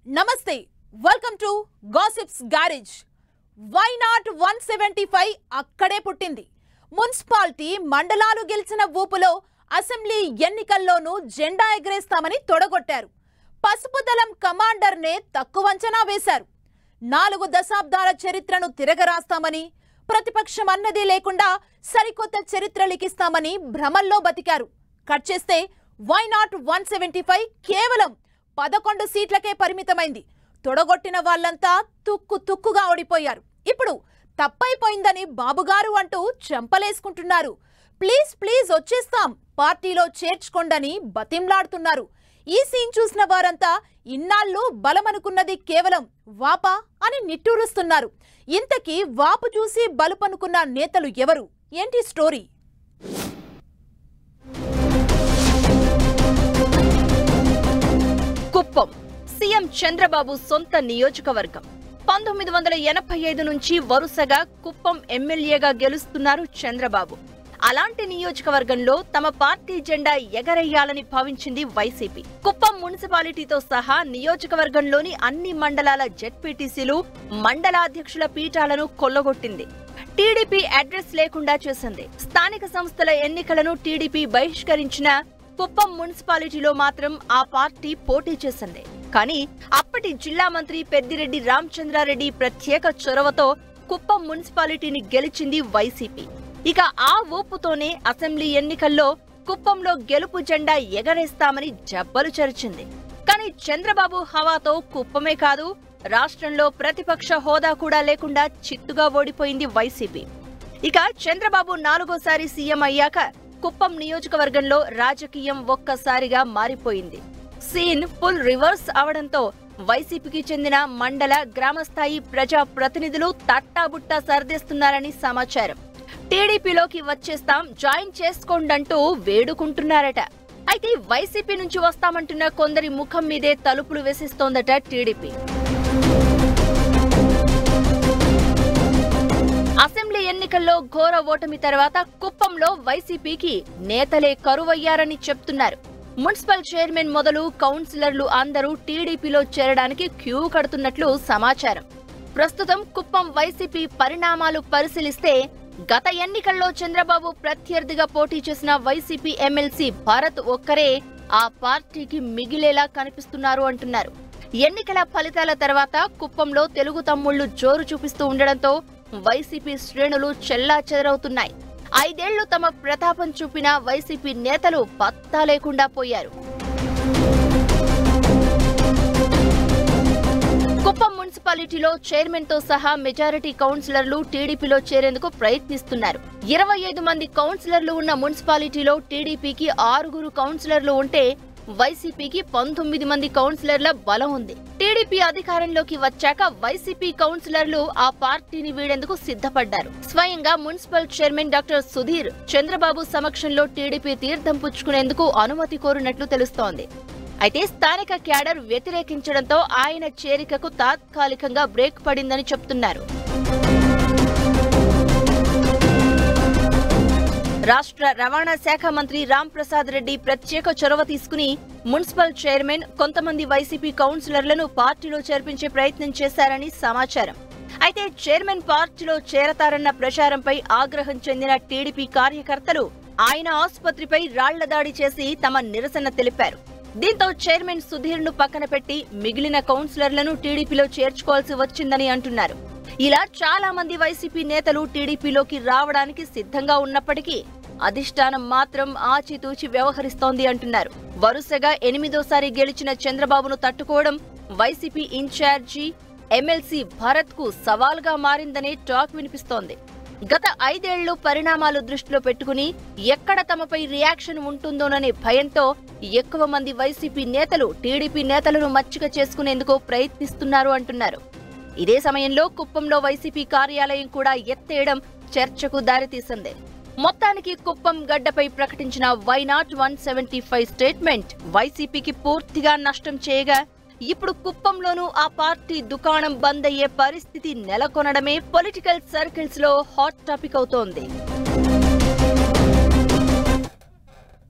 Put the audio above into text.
నమస్తే welcome to gossips garage why not 175 అక్కడే పుట్టింది మున్సిపాలిటీ మండలాలు గెలిచిన ఊపులో అసెంబ్లీ ఎన్నికల్లోనూ జెండా ఎగరేస్తామని తొడగొట్టారు పసుపు దళం కమాండర్ నే తక్కువ అంచనా వేశారు 4 దశాబ్దాల చరిత్రను తిరగరాస్తామని ప్రతిపక్షం అన్నది లేకుండా సరికొత్త చరిత్ర లిఖిస్తామని భ్రమల్లో బతికారు కట్ చేస్తే వై నాట్ 175 కేవలం 11 సీట్లకే పరిమితమైంది తొడగొట్టిన వాళ్ళంతా తుక్కుగా ఓడిపోయారు ఇప్పుడు తప్పైపోయిందని బాబుగారు అంటూ చెంపలేసుకుంటున్నారు ప్లీజ్ వచ్చేస్తాం పార్టీలో చేర్చుకోండని బతింలాడుతున్నారు ఈ సీన్ చూసిన వారంతా ఇన్నాళ్ళు బలమనుకున్నది కేవలం వాపా అని నిట్టూరుస్తున్నారు ఇంతకీ వాపు చూసి బలుపనుకున్న నేతలు ఎవరు ఏంటి స్టోరీ కుప్పం సీఎం చంద్రబాబు సొంత నియోజకవర్గం 1985 నుంచి వరుసగా కుప్పం ఎమ్మెల్యేగా గెలుస్తున్నారు చంద్రబాబు అలాంటి నియోజకవర్గంలో తమ పార్టీ జెండా ఎగరేయాలని భావించింది వైసీపీ కుప్పం మున్సిపాలిటీతో సహా నియోజకవర్గంలోని అన్ని మండలాల జెడ్పీటీసీలు మండలాధ్యక్షుల పీఠాలను కొల్లగొట్టింది టీడీపీ అడ్రస్ లేకుండా చేసింది స్థానిక సంస్థల ఎన్నికలను టీడీపీ బహిష్కరించిన కుప్పం మున్సిపాలిటీలో మాత్రం ఆ పార్టీ పోటీ చేసింది కానీ అప్పటి జిల్లా మంత్రి పెద్దిరెడ్డి రామచంద్రారెడ్డి ప్రత్యేక చొరవతో కుప్పం మున్సిపాలిటీని గెలిచింది వైసీపీ ఇక ఆ ఊపుతోనే అసెంబ్లీ ఎన్నికల్లో కుప్పంలో గెలుపు జెండా ఎగరేస్తామని జబ్బలు చరిచింది కానీ చంద్రబాబు హవాతో కుప్పమే కాదు రాష్ట్రంలో ప్రతిపక్ష హోదా కూడా లేకుండా చిత్తుగా ఓడిపోయింది వైసీపీ ఇక చంద్రబాబు 4వ సీఎం అయ్యాక కుప్పం నియోజకవర్గంలో రాజకీయం ఒక్కసారిగా మారిపోయింది సీన్ ఫుల్ రివర్స్ అవడంతో వైసీపీకి చెందిన మండల గ్రామస్థాయి ప్రజా ప్రతినిధులు తట్టాబుట్టా సర్దేస్తున్నారని సమాచారం టీడీపీలోకి వచ్చేస్తాం జాయిన్ చేసుకోండంటూ వేడుకుంటున్నారట అయితే వైసీపీ నుంచి వస్తామంటున్న కొందరి ముఖం మీదే తలుపులు వేసిస్తోందట టీడీపీ అసెంబ్లీ ఎన్నికల్లో ఘోర ఓటమి తర్వాత కుప్పంలో వైసీపీకి నేతలే కరువయ్యారని చెప్తున్నారు మున్సిపల్ చైర్మన్ మొదలు కౌన్సిలర్లు అందరూ టీడీపీలో చేరడానికి క్యూ కడుతున్నట్లు సమాచారం ప్రస్తుతం కుప్పం వైసీపీ పరిణామాలు పరిశీలిస్తే గత ఎన్నికల్లో చంద్రబాబు ప్రత్యర్థిగా పోటీ చేసిన వైసీపీ ఎమ్మెల్సీ భరత్ ఒక్కరే ఆ పార్టీకి మిగిలేలా కనిపిస్తున్నారు అంటున్నారు ఎన్నికల ఫలితాల తర్వాత కుప్పంలో తెలుగు తమ్ముళ్లు జోరు చూపిస్తూ ఉండడంతో వైసీపీ శ్రేణులు చెల్లాచెదరవుతున్నాయి 5 ఏళ్లు తమ ప్రతాపం చూపిన వైసీపీ నేతలు పత్తా లేకుండా పోయారు కుప్పం మున్సిపాలిటీలో చైర్మన్ తో సహా మెజారిటీ కౌన్సిలర్లు టీడీపీలో చేరేందుకు ప్రయత్నిస్తున్నారు 25 మంది కౌన్సిలర్లు ఉన్న మున్సిపాలిటీలో టీడీపీకి 6 కౌన్సిలర్లు ఉంటే వైసీపీకి 19 మంది కౌన్సిలర్ల బలం ఉంది టీడీపీ అధికారంలోకి వచ్చాక వైసీపీ కౌన్సిలర్లు ఆ పార్టీని వీడేందుకు సిద్ధపడ్డారు స్వయంగా municipal chairman doctor Sudheer Chandrababu సమక్షంలో టీడీపీ తీర్థం పుచ్చుకునేందుకు అనుమతి కోరినట్లు తెలుస్తోంది అయితే స్థానిక క్యాడర్ వ్యతిరేకించడంతో ఆయన చేరికకు తాత్కాలికంగా బ్రేక్ పడిందని చెప్తున్నారు రాష్ట్ర రవాణా శాఖ మంత్రి రామ్ ప్రసాద్ రెడ్డి ప్రత్యేక చొరవ తీసుకుని మున్సిపల్ చైర్మన్ కొంతమంది వైసీపీ కౌన్సిలర్లను పార్టీలో చేర్పించే ప్రయత్నం చేశారని సమాచారం అయితే చైర్మన్ పార్టీలో చేరతారన్న ప్రచారంపై ఆగ్రహం చెందిన టీడీపీ కార్యకర్తలు ఆయన ఆసుపత్రిపై రాళ్ల దాడి చేసి తమ నిరసన తెలిపారు దీంతో చైర్మన్ సుధీర్ ను పక్కన పెట్టి మిగిలిన కౌన్సిలర్లను టీడీపీలో చేర్చుకోవాల్సి వచ్చిందని అంటున్నారు ఇలా చాలా మంది వైసీపీ నేతలు టీడీపీలోకి రావడానికి సిద్ధంగా ఉన్నప్పటికీ అధిష్టానం మాత్రం ఆచితూచి వ్యవహరిస్తోంది అంటున్నారు వరుసగా 8వ గెలిచిన చంద్రబాబును తట్టుకోవడం వైసీపీ ఇన్ఛార్జి ఎమ్మెల్సీ భరత్ కు సవాల్గా మారిందనే టాక్ వినిపిస్తోంది గత 5 ఏళ్లు పరిణామాలు దృష్టిలో పెట్టుకుని ఎక్కడ తమపై రియాక్షన్ ఉంటుందోననే భయంతో ఎక్కువ మంది వైసీపీ నేతలు టీడీపీ నేతలను మచ్చిక చేసుకునేందుకు ప్రయత్నిస్తున్నారు అంటున్నారు ఇదే సమయంలో కుప్పంలో వైసీపీ కార్యాలయం కూడా ఎత్తేయడం చర్చకు దారితీసింది మొత్తానికి కుప్పం గడ్డపై ప్రకటించిన వై నాట్ 175 స్టేట్మెంట్ వైసీపీకి పూర్తిగా నష్టం చేయగా ఇప్పుడు కుప్పంలోనూ ఆ పార్టీ దుకాణం బంద్ అయ్యే పరిస్థితి నెలకొనడమే పొలిటికల్ సర్కిల్స్ లో హాట్ టాపిక్ అవుతోంది